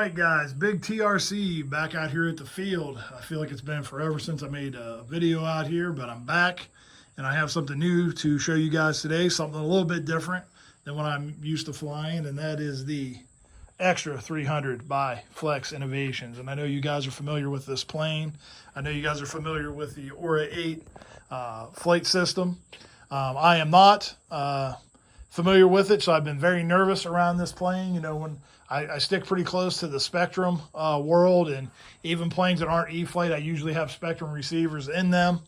right, guys, big TRC back out here at the field. I feel like it's been forever since I made a video out here, but I'm back and I have something new to show you guys today, something a little bit different than what I'm used to flying, and that is the Extra 300 by Flex Innovations. And I know you guys are familiar with this plane. I know you guys are familiar with the Aura 8 flight system. I am not familiar with it, so I've been very nervous around this plane. You know, when I stick pretty close to the Spektrum world, and even planes that aren't E-flite, I usually have Spektrum receivers in them,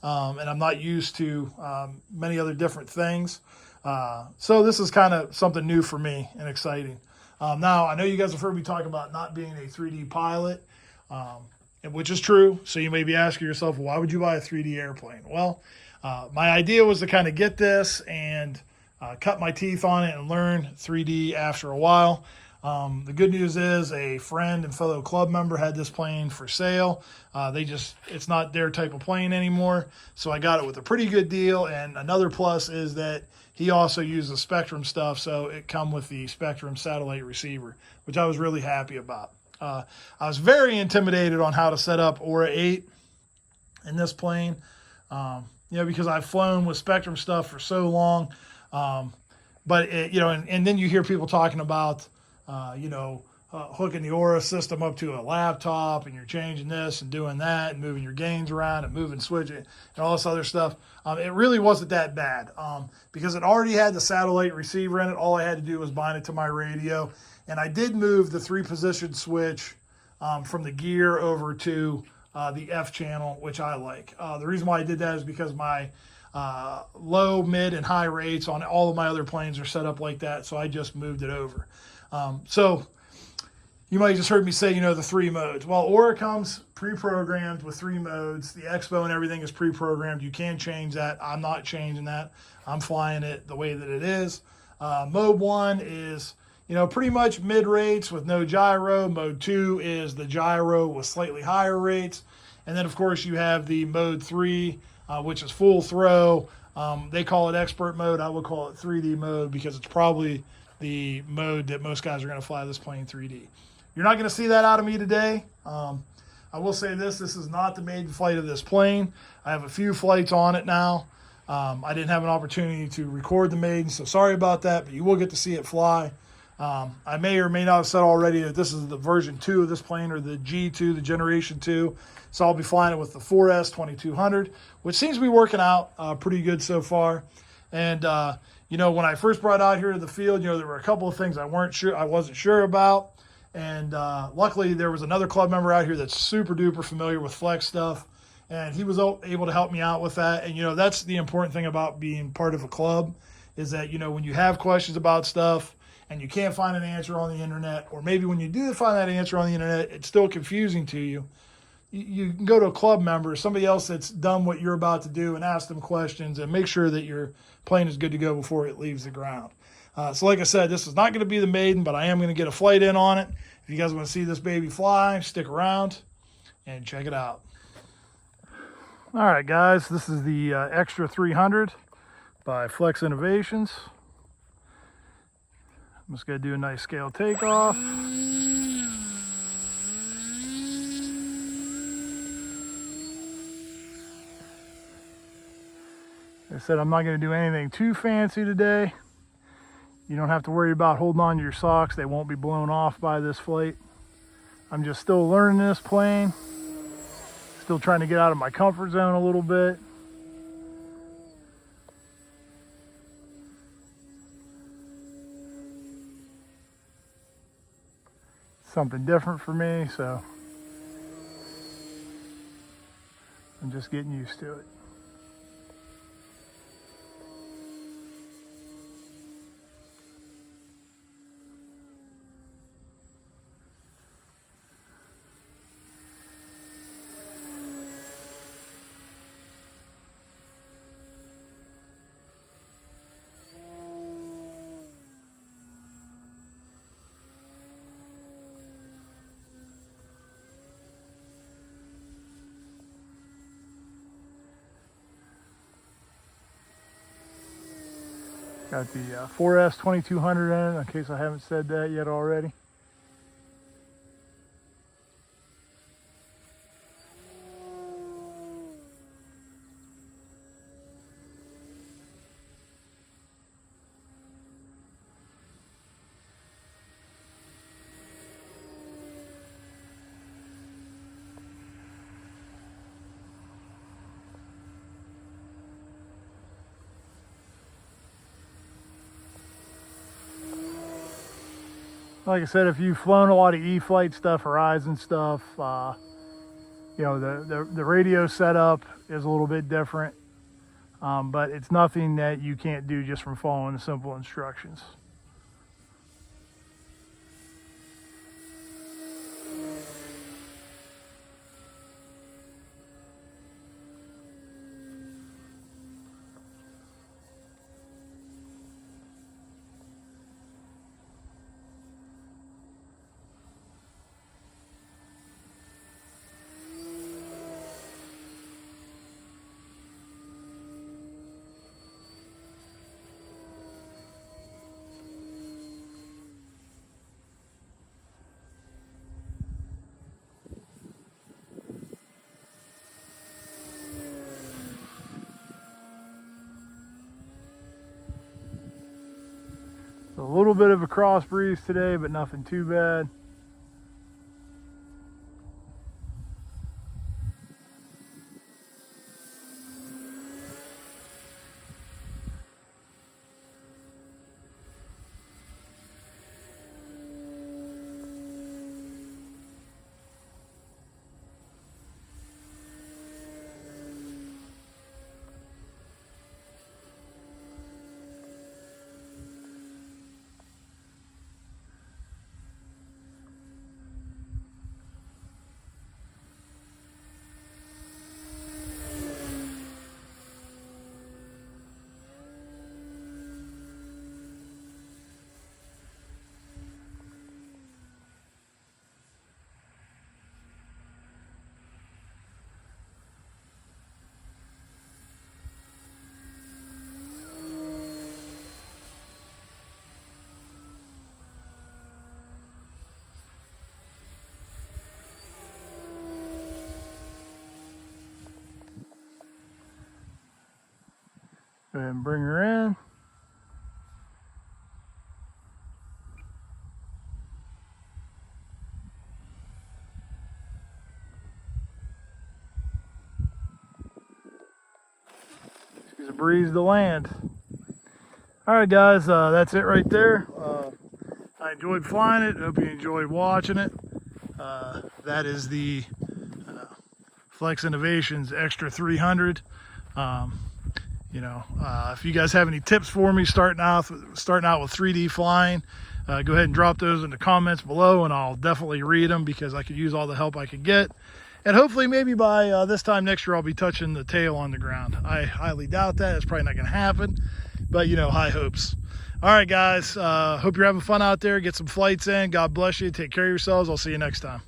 and I'm not used to many other different things. So this is kind of something new for me and exciting. Now, I know you guys have heard me talk about not being a 3D pilot, which is true. So you may be asking yourself, why would you buy a 3D airplane? Well, my idea was to kind of get this and cut my teeth on it and learn 3D after a while. The good news is a friend and fellow club member had this plane for sale. It's not their type of plane anymore. So I got it with a pretty good deal. And another plus is that he also uses Spektrum stuff. So it come with the Spektrum satellite receiver, which I was really happy about. I was very intimidated on how to set up Aura 8 in this plane. Because I've flown with Spektrum stuff for so long. And then you hear people talking about, hooking the Aura system up to a laptop, and you're changing this and doing that and moving your gains around and moving switching and all this other stuff. It really wasn't that bad because it already had the satellite receiver in it. All I had to do was bind it to my radio. And I did move the 3-position switch from the gear over to the F channel, which I like. The reason why I did that is because my low, mid, and high rates on all of my other planes are set up like that, so I just moved it over. So you might have just heard me say, the 3 modes. Well, Aura comes pre-programmed with 3 modes. The Expo and everything is pre-programmed. You can change that. I'm not changing that. I'm flying it the way that it is. Mode 1 is, pretty much mid rates with no gyro. Mode 2 is the gyro with slightly higher rates. And then, of course, you have the Mode 3, which is full throw. They call it expert mode. I would call it 3D mode because it's probably the mode that most guys are going to fly this plane 3D. You're not going to see that out of me today. I will say this is not the maiden flight of this plane. I have a few flights on it now. I didn't have an opportunity to record the maiden, so sorry about that, but you will get to see it fly. I may or may not have said already that this is the version 2 of this plane, or the G2, the generation 2. So I'll be flying it with the 4S 2200, which seems to be working out pretty good so far. And, when I first brought out here to the field, there were a couple of things I wasn't sure about. And luckily there was another club member out here that's super duper familiar with Flex stuff. And he was able to help me out with that. And, that's the important thing about being part of a club is that, when you have questions about stuff and you can't find an answer on the internet, or maybe when you do find that answer on the internet, it's still confusing to you. You can go to a club member, somebody else that's done what you're about to do, and ask them questions and make sure that your plane is good to go before it leaves the ground. So like I said, this is not going to be the maiden, but I am going to get a flight in on it. If you guys want to see this baby fly, stick around and check it out. All right, guys, this is the Extra 300 by Flex Innovations. I'm just going to do a nice scale takeoff. I said I'm not going to do anything too fancy today. You don't have to worry about holding on to your socks. They won't be blown off by this flight. I'm just still learning this plane. Still trying to get out of my comfort zone a little bit. Something different for me, so I'm just getting used to it. Got the 4S 2200 in it, in case I haven't said that yet already. Like I said, if you've flown a lot of E-flite stuff, Horizon stuff, you know, the radio setup is a little bit different, but it's nothing that you can't do just from following the simple instructions. A little bit of a cross breeze today, but nothing too bad. Go ahead and bring her in. She's a breeze to land. All right, guys, that's it right there. I enjoyed flying it. Hope you enjoyed watching it. That is the Flex Innovations Extra 300. You know, if you guys have any tips for me starting out with 3D flying, go ahead and drop those in the comments below, and I'll definitely read them because I could use all the help I could get. And hopefully maybe by this time next year I'll be touching the tail on the ground. I highly doubt that. It's probably not going to happen, but you know, high hopes. All right, guys, hope you're having fun out there. Get some flights in. God bless you. Take care of yourselves. I'll see you next time.